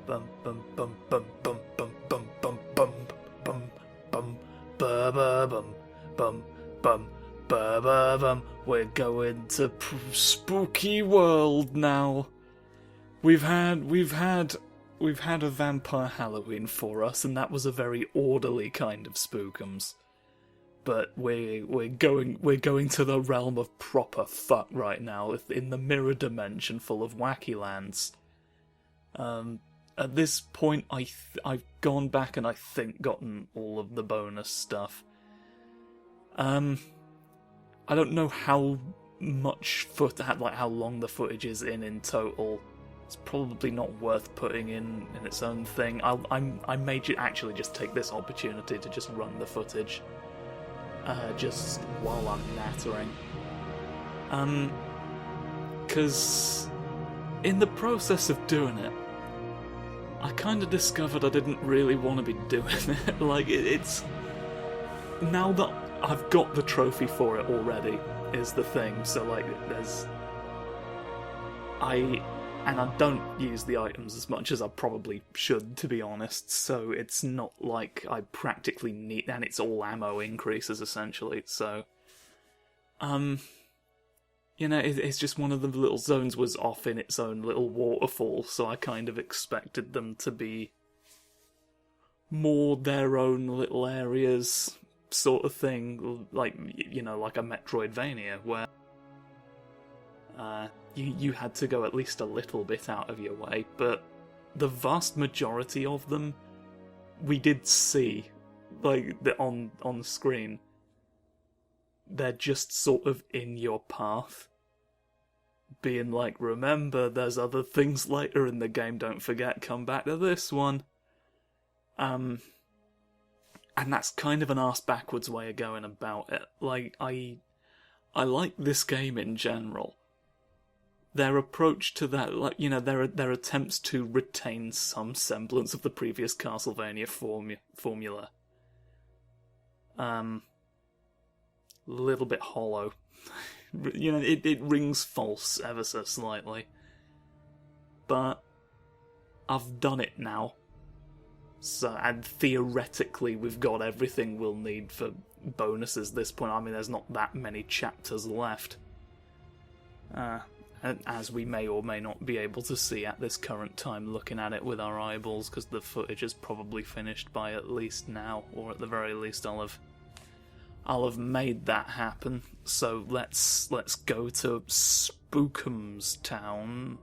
Bum bum bum bum bum bum bum bum bum bum bum ba ba bum bum bum ba ba bum. We're going to spooky world now. We've had a vampire Halloween for us, and that was a very orderly kind of spookums. But we're going to the realm of proper fuck right now, in the mirror dimension full of wacky lands. At this point, I've gone back and I think gotten all of the bonus stuff. I don't know how much how long the footage is in total. It's probably not worth putting in its own thing. I may actually just take this opportunity to just run the footage, just while I'm nattering. Because in the process of doing it, I kind of discovered I didn't really want to be doing it. Like, it's... Now that I've got the trophy for it already, is the thing. So, like, And I don't use the items as much as I probably should, to be honest, so it's not like I practically need... And it's all ammo increases, essentially, so... You know, it's just one of the little zones was off in its own little waterfall, so I kind of expected them to be more their own little areas, sort of thing, like, you know, like a Metroidvania, where you had to go at least a little bit out of your way, but the vast majority of them we did see, like, on screen. They're just sort of in your path, being like, remember, there's other things later in the game, don't forget, come back to this one. And that's kind of an arse-backwards way of going about it. Like, I like this game in general. Their approach to that, like, you know, their attempts to retain some semblance of the previous Castlevania formula. Little bit hollow. You know, it rings false ever so slightly. But I've done it now. So, and theoretically we've got everything we'll need for bonuses at this point. I mean, there's not that many chapters left. As we may or may not be able to see at this current time looking at it with our eyeballs, because the footage is probably finished by at least now, or at the very least I'll have made that happen. So let's go to Spookumstown,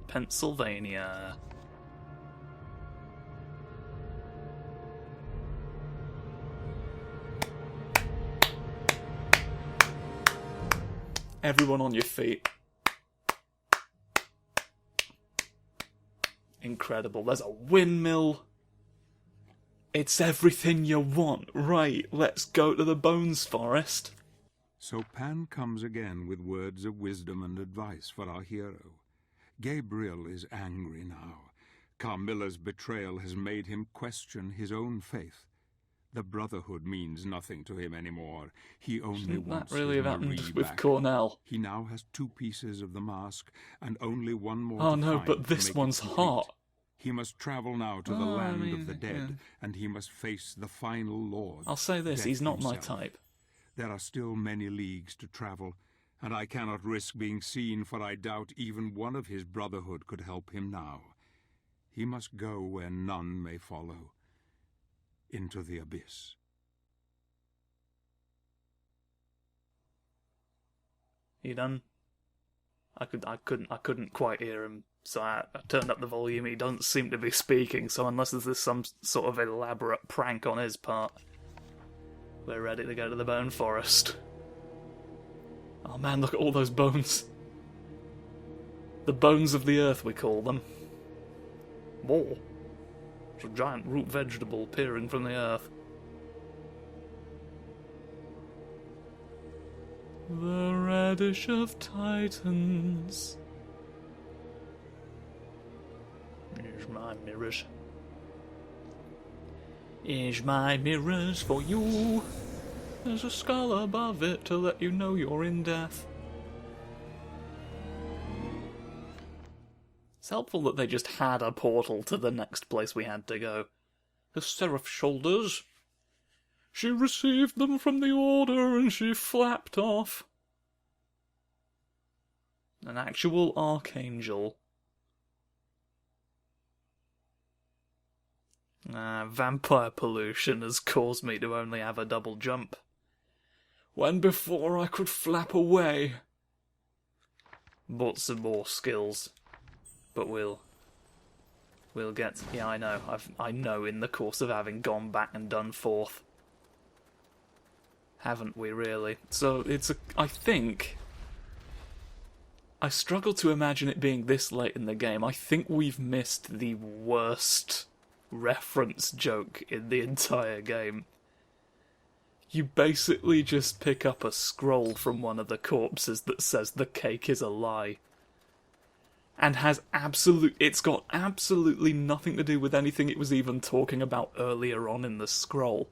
Pennsylvania. Everyone on your feet. Incredible. There's a windmill. It's everything you want. Right, let's go to the Bones Forest. So Pan comes again with words of wisdom and advice for our hero. Gabriel is angry now. Carmilla's betrayal has made him question his own faith. The Brotherhood means nothing to him anymore. He only wants that really his happened Marie with back. Cornell. He now has 2 pieces of the mask and only 1 more Oh to no, find but to this make it one's complete. hot. He must travel now to the land of the dead, and he must face the final lord. I'll say this, Death he's not my himself. type. There are still many leagues to travel, and I cannot risk being seen, for I doubt even one of his Brotherhood could help him now. He must go where none may follow, into the abyss. You done? I couldn't quite hear him, so I turned up the volume. He doesn't seem to be speaking, so unless there's some sort of elaborate prank on his part, we're ready to go to the Bone Forest. Oh man, look at all those bones. The bones of the earth, we call them. Whoa. It's a giant root vegetable peering from the earth. The Radish of Titans. Here's my mirrors. Here's my mirrors for you. There's a skull above it to let you know you're in death. helpful that they just had a portal to the next place we had to go. The seraph shoulders. She received them from the order and she flapped off. An actual archangel. Vampire pollution has caused me to only have a double jump. When before I could flap away. Bought some more skills. But we'll get... Yeah, I know. I know in the course of having gone back and done fourth. Haven't we, really? So, I think... I struggle to imagine it being this late in the game. I think we've missed the worst reference joke in the entire game. You basically just pick up a scroll from one of the corpses that says the cake is a lie. And it's got absolutely nothing to do with anything it was even talking about earlier on in the scroll.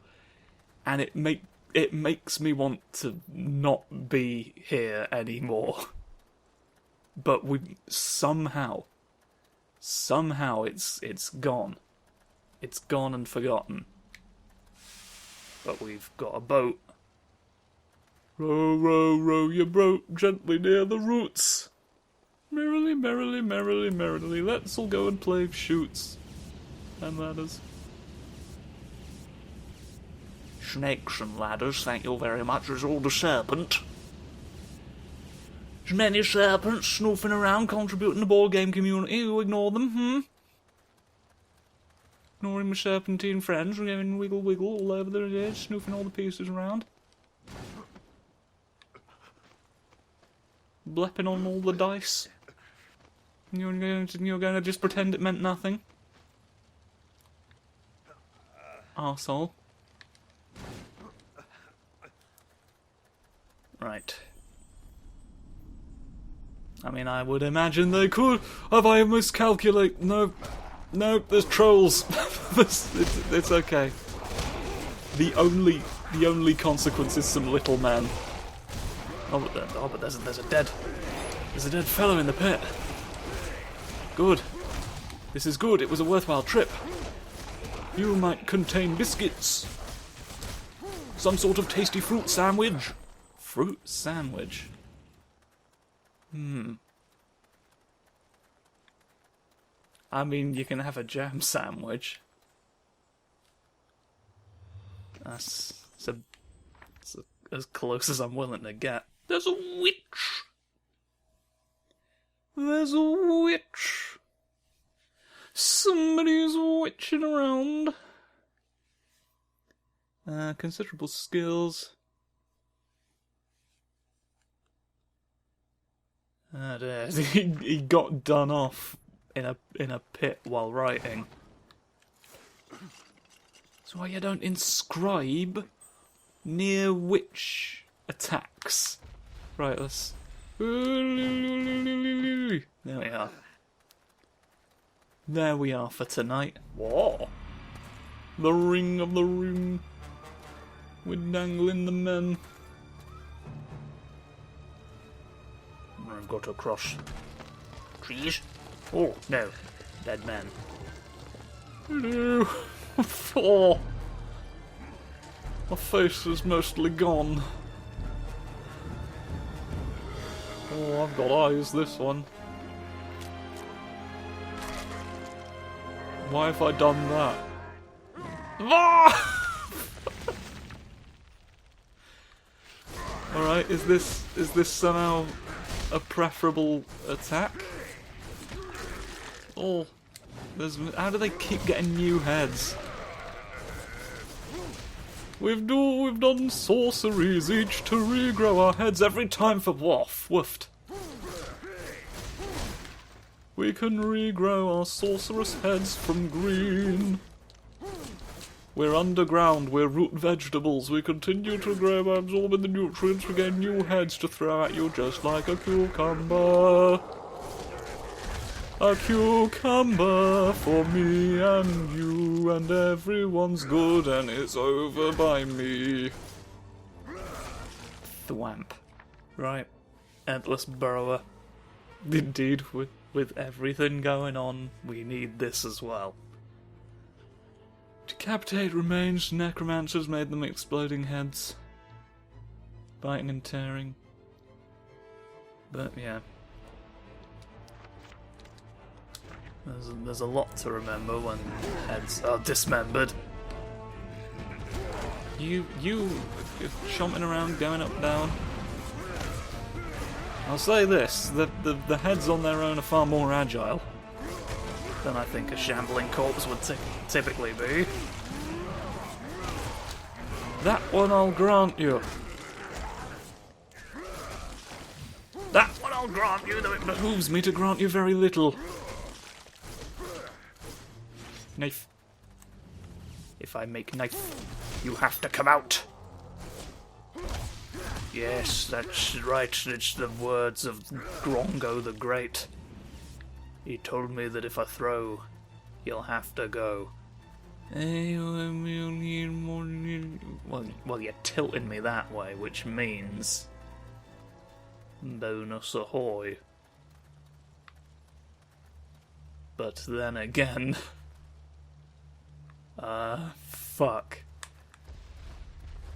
And it makes me want to not be here anymore. But somehow it's gone. It's gone and forgotten. But we've got a boat. Row, row, row your boat gently near the roots. Merrily, merrily, merrily, merrily, let's all go and play shoots and ladders. Snakes and ladders, thank you very much. There's all the serpent. There's many serpents snooping around, contributing to the board game community. You ignore them, Ignoring my serpentine friends, we're going wiggle wiggle all over the edge, snooping all the pieces around. Blepping on all the dice. You're going to just pretend it meant nothing? Arsehole. Right. I mean, I would imagine they could. Have I miscalculated? No, there's trolls. It's okay. The only consequence is some little man. But there's a dead fellow in the pit. Good. This is good. It was a worthwhile trip. You might contain biscuits. Some sort of tasty fruit sandwich. Fruit sandwich. I mean, you can have a jam sandwich. That's as close as I'm willing to get. There's a witch! There's a witch! Somebody's witching around. Considerable skills. He got done off in a pit while writing. That's why you don't inscribe near witch attacks. Right, let's... There we are. There we are for tonight. Whoa! The ring of the room. We're dangling the men. I've got to cross trees. Oh, no. Dead man. Hello. Oh. My face is mostly gone. Oh, I've got eyes, this one. Why have I done that? Ah! Alright, is this somehow a preferable attack? Oh, how do they keep getting new heads? We've done sorceries each to regrow our heads every time for woofed. We can regrow our sorceress heads from green. We're underground, we're root vegetables, we continue to grow by absorbing the nutrients, we get new heads to throw at you just like a cucumber. A cucumber for me and you, and everyone's good and it's over by me. Thwamp. Right. Endless burrower. Indeed, With everything going on, we need this as well. Decapitate remains, necromancers made them exploding heads. Biting and tearing. But yeah. There's a lot to remember when heads are dismembered. You chomping around, going up, down. I'll say this, the heads on their own are far more agile than I think a shambling corpse would typically be. That one I'll grant you. That one I'll grant you, though it behooves me to grant you very little. Knife. If I make knife, you have to come out. Yes, that's right, it's the words of Grongo the Great. He told me that if I throw, you'll have to go. Well, you're tilting me that way, which means... bonus ahoy. But then again... fuck.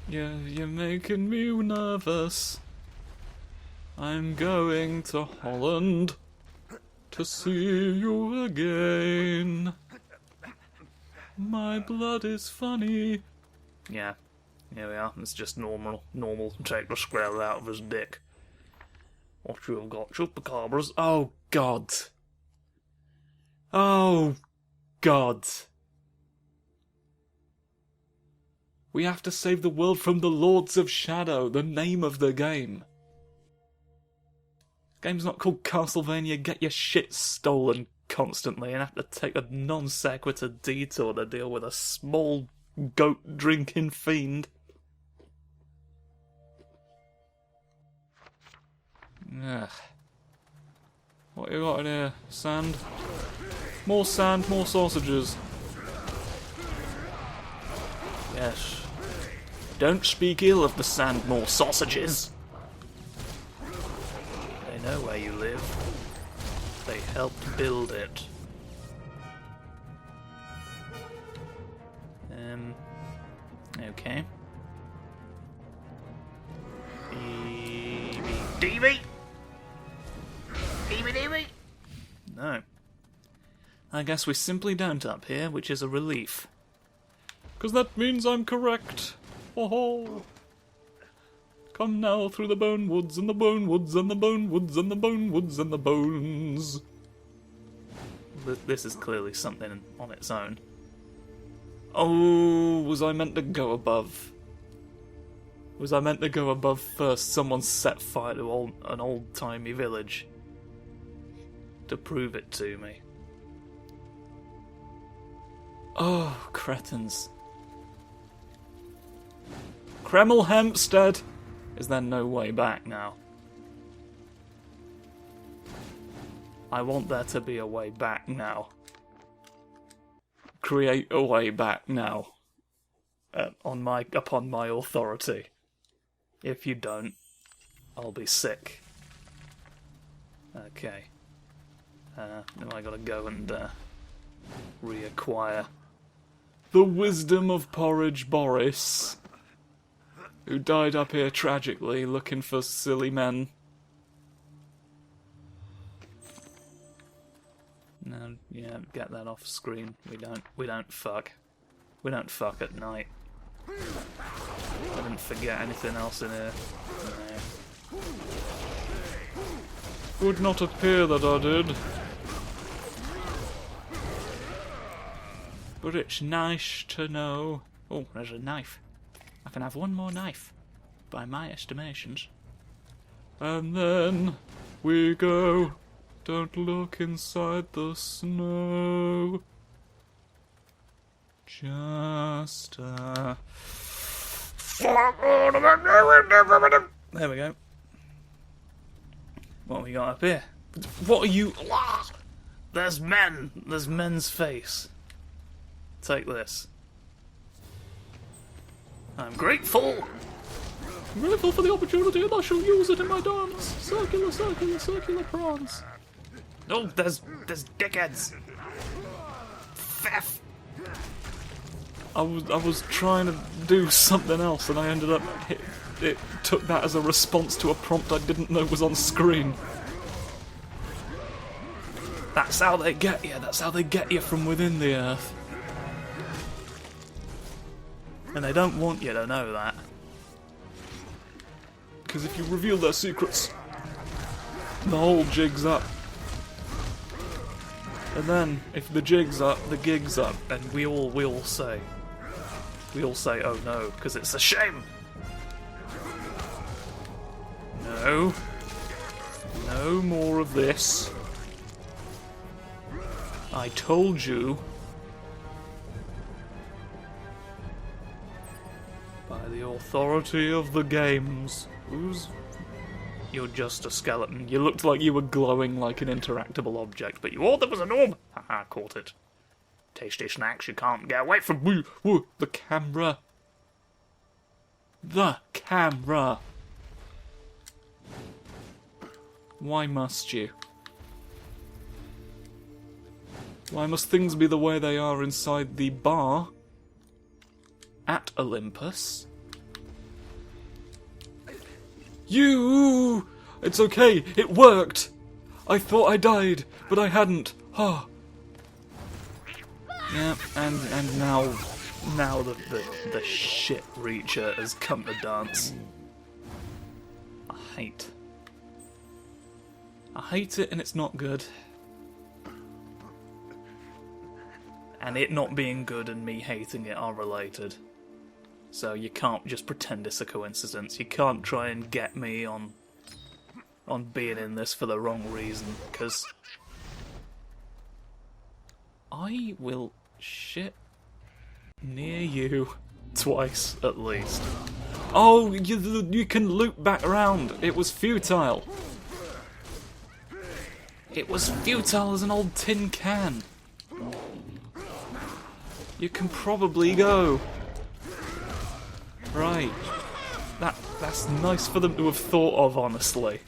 You're making me nervous. I'm going to Holland to see you again. My blood is funny. Yeah, here we are. It's just normal. Take the square out of his dick. What you have got? Chupacabras. Oh, God. Oh, God. We have to save the world from the Lords of Shadow, the name of the game. Game's not called Castlevania, get your shit stolen constantly and have to take a non sequitur detour to deal with a small goat drinking fiend. Ugh. What you got in here? Sand? More sand, more sausages. Yes. Don't speak ill of the Sandmore sausages. They know where you live. They helped build it. Okay. DB? No. I guess we simply don't up here, which is a relief. 'Cause that means I'm correct. Oh-ho. Come now through the bone woods and the bone woods and the bone woods and the bone woods and the bones. This is clearly something on its own. Oh, was I meant to go above? Was I meant to go above first? Someone set fire to an old-timey village to prove it to me. Oh, cretins. Kreml Hempstead! Is there no way back now? I want there to be a way back now. Create a way back now. Upon my authority. If you don't, I'll be sick. Okay. Now I gotta go and reacquire the wisdom of Porridge Boris, who died up here tragically looking for silly men. No, yeah, get that off screen. We don't fuck. We don't fuck at night. I didn't forget anything else in here. No. Would not appear that I did. But it's nice to know. Oh, there's a knife. I can have one more knife, by my estimations. And then we go. Don't look inside the snow. Just there we go. What have we got up here? What are you? There's men. There's men's face. Take this. I'm grateful. I'm grateful for the opportunity and I shall use it in my dance. Circular, circular, circular prawns. Oh, there's dickheads. Pfeff. I was trying to do something else, and I ended up. It took that as a response to a prompt I didn't know was on screen. That's how they get you. That's how they get you from within the earth. And they don't want you to know that. Because if you reveal their secrets, the whole jig's up. And then, if the jig's up, the gig's up, and we all say, oh no, because it's a shame. No. No more of this. I told you. By the authority of the games. You're just a skeleton. You looked like you were glowing like an interactable object, but there was an orb! Haha, caught it. Tasty snacks, you can't get away from me! Woo, the camera! The camera! Why must you? Why must things be the way they are inside the bar? At Olympus? You! It's okay, it worked! I thought I died, but I hadn't. Ah. Yeah, and now the shit Reacher has come to dance. I hate it, and it's not good. And it not being good and me hating it are related. So you can't just pretend it's a coincidence. You can't try and get me on being in this for the wrong reason, because I will shit near you twice at least. Oh, you can loop back around. It was futile. It was futile as an old tin can. You can probably go. Right. That's nice for them to have thought of, honestly.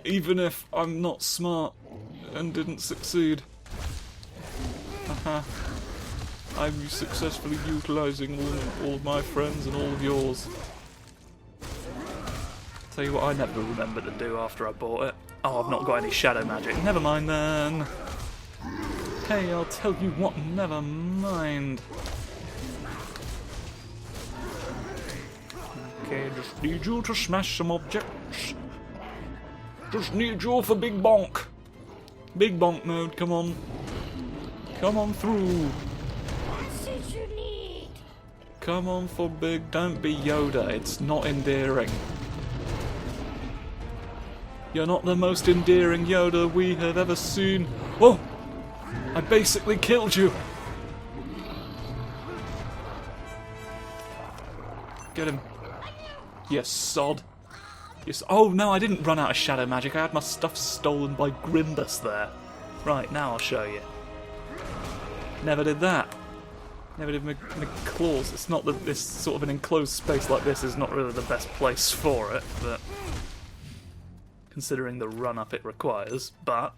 Even if I'm not smart and didn't succeed. Haha. I'm successfully utilising all of my friends and all of yours. Tell you what I never remembered to do after I bought it. Oh, I've not got any shadow magic. Never mind then. Hey, I'll tell you what, never mind. Okay, just need you to smash some objects. Just need you for big bonk. Big bonk mode, come on. Come on through. What's it you need? Come on for big, don't be Yoda, it's not endearing. You're not the most endearing Yoda we have ever seen. Whoa! I basically killed you! Get him. You sod. Oh no, I didn't run out of shadow magic. I had my stuff stolen by Grimbus there. Right, now I'll show you. Never did that. Never did my claws. It's not that this sort of an enclosed space like this is not really the best place for it, but considering the run-up it requires, but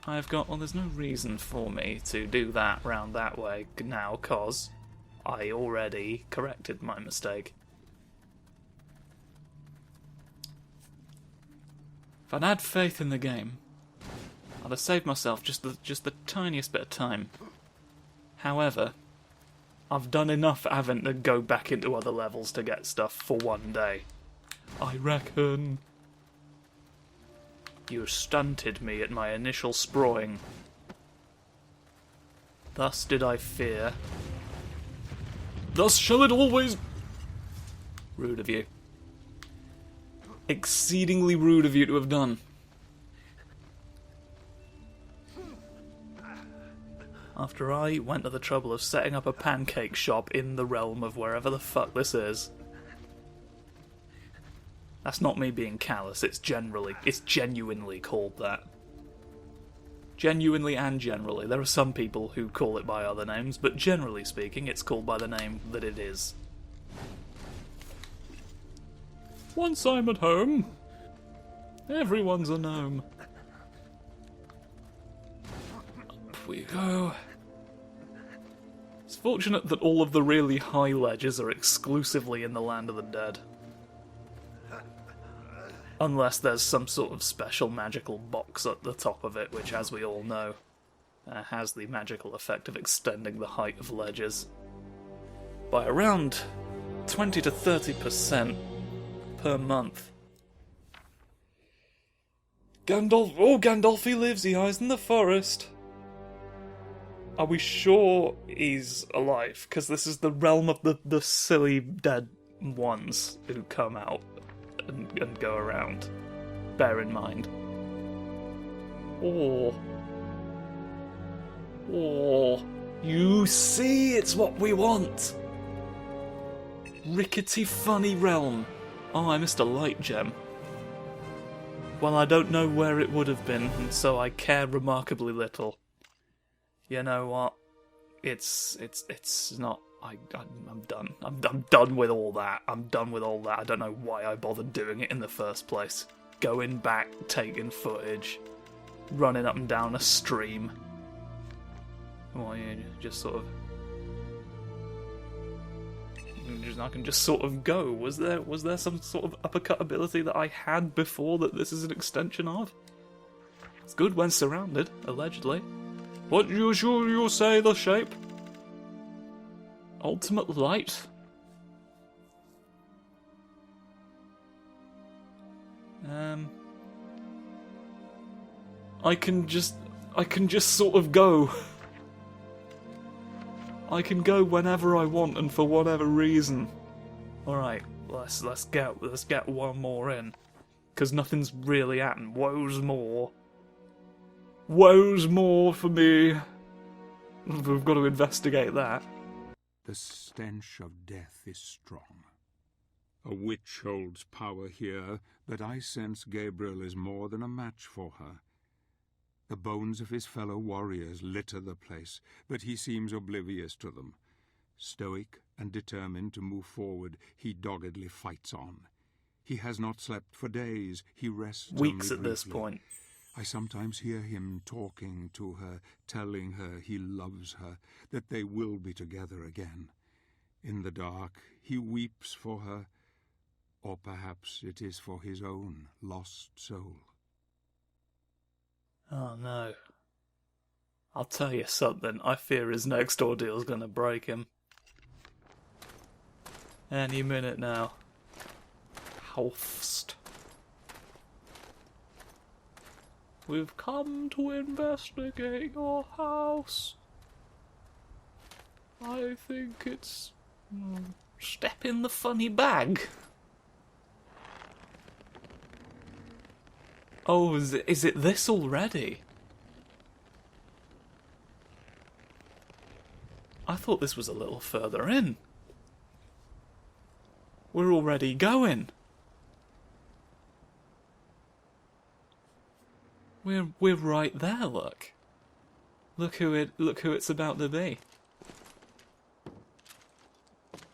I've got, well, there's no reason for me to do that round that way now, cause I already corrected my mistake. If I'd had faith in the game, I'd have saved myself just the tiniest bit of time. However, I've done enough having to go back into other levels to get stuff for one day. I reckon. You stunted me at my initial sproing. Thus did I fear. Thus shall it always... Rude of you. Exceedingly rude of you to have done. After I went to the trouble of setting up a pancake shop in the realm of wherever the fuck this is. That's not me being callous, it's genuinely called that. Genuinely and generally. There are some people who call it by other names, but generally speaking, it's called by the name that it is. Once I'm at home, everyone's a gnome. we go. It's fortunate that all of the really high ledges are exclusively in the Land of the Dead. Unless there's some sort of special magical box at the top of it, which, as we all know, has the magical effect of extending the height of ledges by around 20 to 30% per month. Gandalf, he lives, he hides in the forest. Are we sure he's alive? Because this is the realm of the silly dead ones who come out and go around. Bear in mind. Oh, you see, it's what we want. Rickety funny realm. Oh, I missed a light gem. Well, I don't know where it would have been, and so I care remarkably little. You know what? It's not. I'm done. I'm done with all that. I'm done with all that. I don't know why I bothered doing it in the first place. Going back, taking footage, running up and down a stream. Well, yeah, just sort of. I can just sort of go. Was there some sort of uppercut ability that I had before that this is an extension of? It's good when surrounded, allegedly. What you say the shape? Ultimate light? I can just sort of go. I can go whenever I want and for whatever reason. Alright, let's get one more in. Cause nothing's really happened. Woe's more. Woe's more for me. We've got to investigate that. The stench of death is strong. A witch holds power here, but I sense Gabriel is more than a match for her. The bones of his fellow warriors litter the place, but he seems oblivious to them. Stoic and determined to move forward, he doggedly fights on. He has not slept for days. He rests weeks only at this briefly. point. I sometimes hear him talking to her, telling her he loves her, that they will be together again. In the dark, he weeps for her, or perhaps it is for his own lost soul. Oh no. I'll tell you something, I fear his next ordeal's gonna break him. Any minute now. Haust. We've come to investigate your house. I think it's... step in the funny bag. Oh, is it this already? I thought this was a little further in. We're already going. We're right there, look. Look who it's about to be.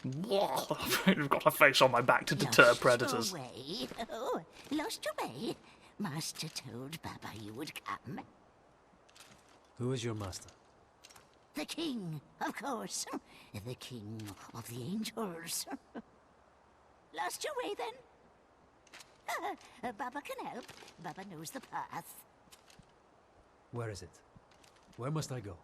I've got a face on my back to deter predators. Lost your way. Master told Baba you would come. Who is your master? The king, of course. The king of the angels. Lost your way then? Baba can help. Baba knows the path. Where is it? Where must I go?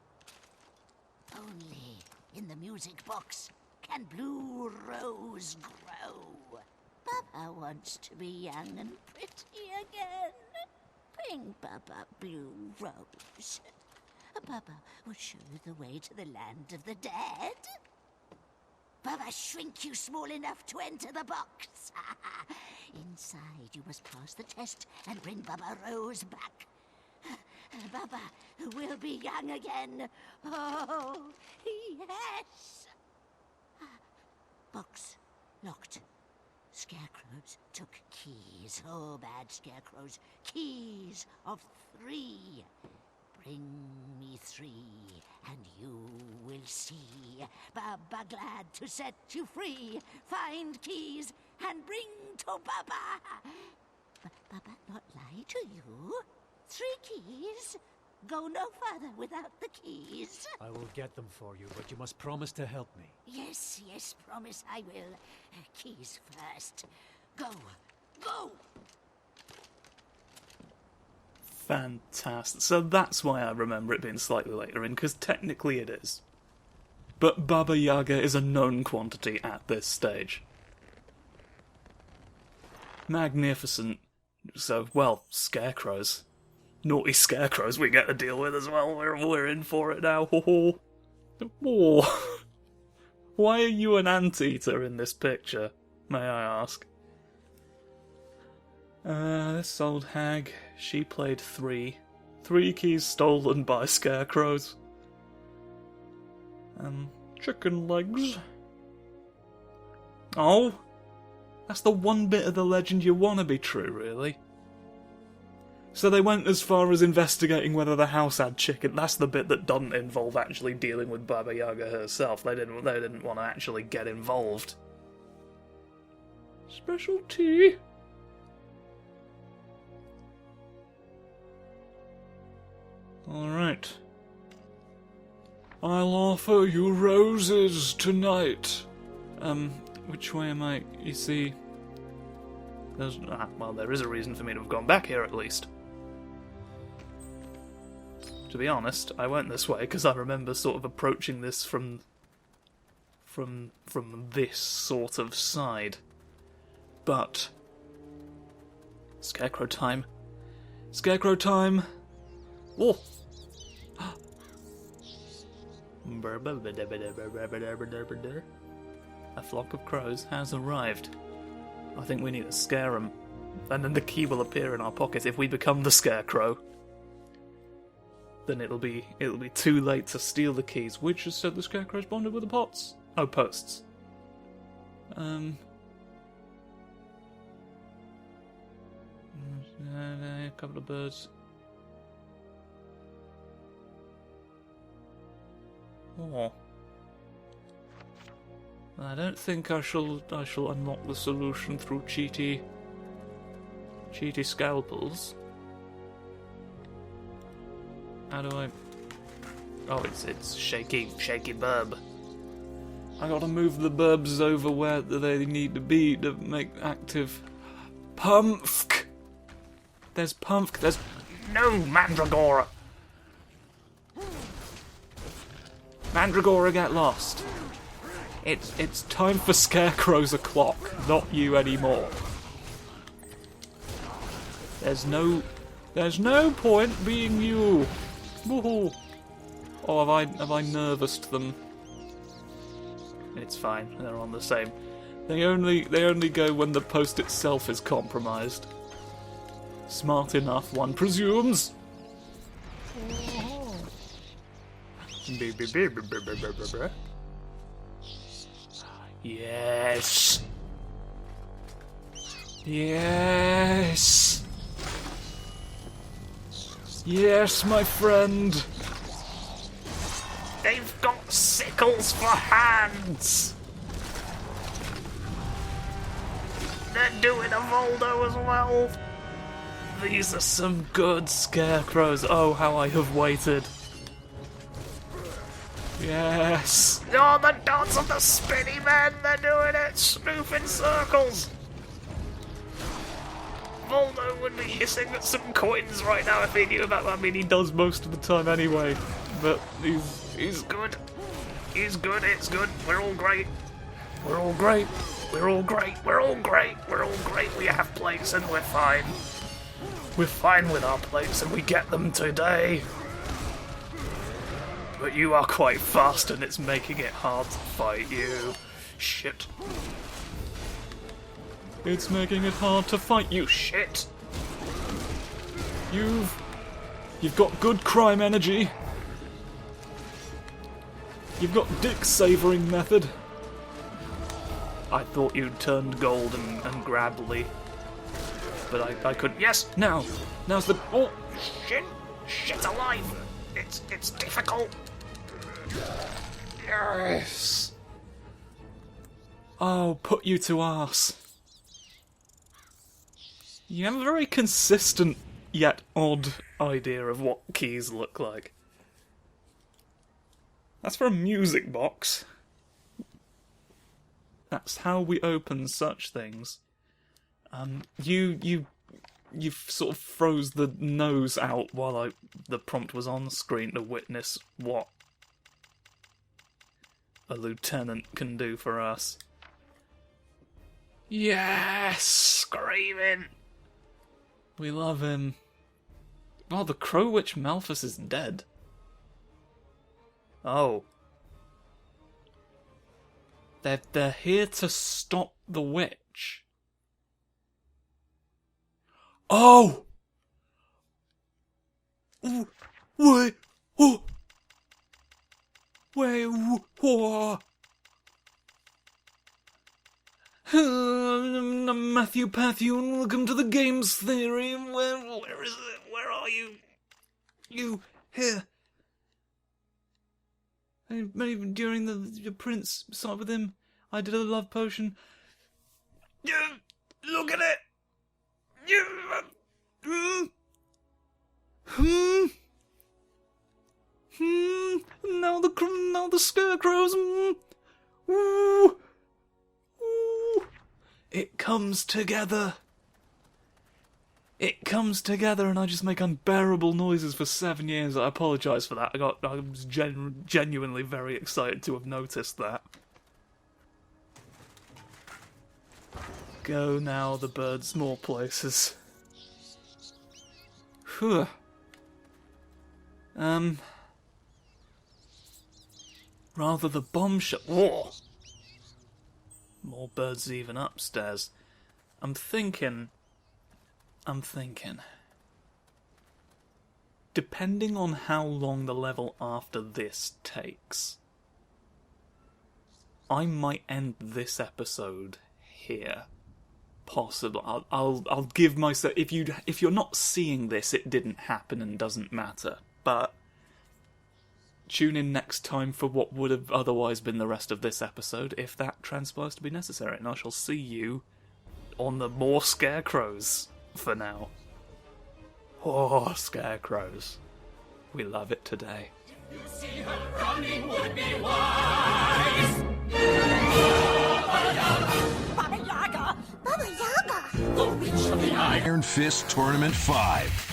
Only in the music box can Blue Rose grow. Baba wants to be young and pretty again. Bring Baba Blue Rose. Baba will show you the way to the land of the dead. Baba shrink you small enough to enter the box. Inside you must pass the test and bring Baba Rose back. Baba will be young again. Oh, yes. Box locked. Scarecrows took keys. Oh, bad scarecrows. Keys of 3. Bring me 3, and you will see. Baba glad to set you free. Find keys and bring to Baba. Baba not lie to you. 3 keys. go no further without the keys. I will get them for you, but you must promise to help me. Yes, yes, promise I will. Keys first. Go, go! Fantastic. So that's why I remember it being slightly later in, because technically it is. But Baba Yaga is a known quantity at this stage. Magnificent. So, well, scarecrows. Naughty scarecrows we get to deal with as well. We're in for it now. Oh. Why are you an anteater in this picture, may I ask? This old hag, she played 3. 3 keys stolen by scarecrows. Chicken legs. Oh! That's the one bit of the legend you want to be true, really. So they went as far as investigating whether the house had chicken. That's the bit that doesn't involve actually dealing with Baba Yaga herself. They didn't want to actually get involved. Special tea? Alright. I'll offer you roses tonight. Which way am I? You see... well, there is a reason for me to have gone back here, at least. To be honest, I went this way because I remember sort of approaching this from this sort of side. But... Scarecrow time. Scarecrow time! Oh! A flock of crows has arrived. I think we need to scare them. And then the key will appear in our pocket. If we become the scarecrow, then it'll be too late to steal the keys. Which has said the scarecrow's bonded with the pots. Oh, posts. A couple of birds. Oh. I don't think I shall unlock the solution through cheaty scalpels. How do I... Oh, it's shaky burb. I gotta move the burbs over where they need to be to make active... Pumpk! There's Pumpk, there's... No, Mandragora! Mandragora, get lost. It's time for Scarecrow's o'clock, not you anymore. There's no point being you. Woohoo! Oh, have I nervoused them? It's fine. They're on the same. They only go when the post itself is compromised. Smart enough, one presumes. Yes. Yes. Yes, my friend. They've got sickles for hands. They're doing a Voldo as well. These are some good scarecrows. Oh, how I have waited. Yes. Oh, the dance of the spinny men. They're doing it. Snoof in circles. Voldo would be hissing at some coins right now if he knew about that. I mean, he does most of the time anyway. But he's good. He's good. It's good. We're all great. We're all great. We're all great. We're all great. We're all great. We have plates and we're fine. We're fine with our plates and we get them today. But you are quite fast and it's making it hard to fight you. Shit. It's making it hard to fight you, shit. You've got good crime energy. You've got dick savouring method. I thought you'd turned gold and grabbly. But I couldn't. Yes, now. Now's the... Oh, shit. Shit's alive. It's difficult. Yes. Oh, put you to arse. You have a very consistent yet odd idea of what keys look like. That's for a music box. That's how we open such things. You sort of froze the nose out while the prompt was on the screen to witness what a lieutenant can do for us. Yes! Screaming! We love him. Oh, the Crow Witch Malthus is dead. Oh. They're here to stop the witch. Oh! Wait! Oh! Wait! Oh! Matthew Pathion, welcome to the Games Theory. Where is it? Where are you? You here? Maybe during the prince start with him, I did a love potion. Look at it. Now the scarecrows. Ooh. It comes together. It comes together, and I just make unbearable noises for 7 years. I apologise for that. I was genuinely very excited to have noticed that. Go now, the birds more places. Whew. Rather the bombshell. Whoa! More birds even upstairs. I'm thinking. Depending on how long the level after this takes, I might end this episode here. Possible. I'll give myself. If you're not seeing this, it didn't happen and doesn't matter. But tune in next time for what would have otherwise been the rest of this episode, if that transpires to be necessary. And I shall see you on the more scarecrows for now. Oh, scarecrows. We love it today. You see her running would be wise. Baba Yaga! Baba Yaga! The Witch of the Iron Iron Fist Tournament 5.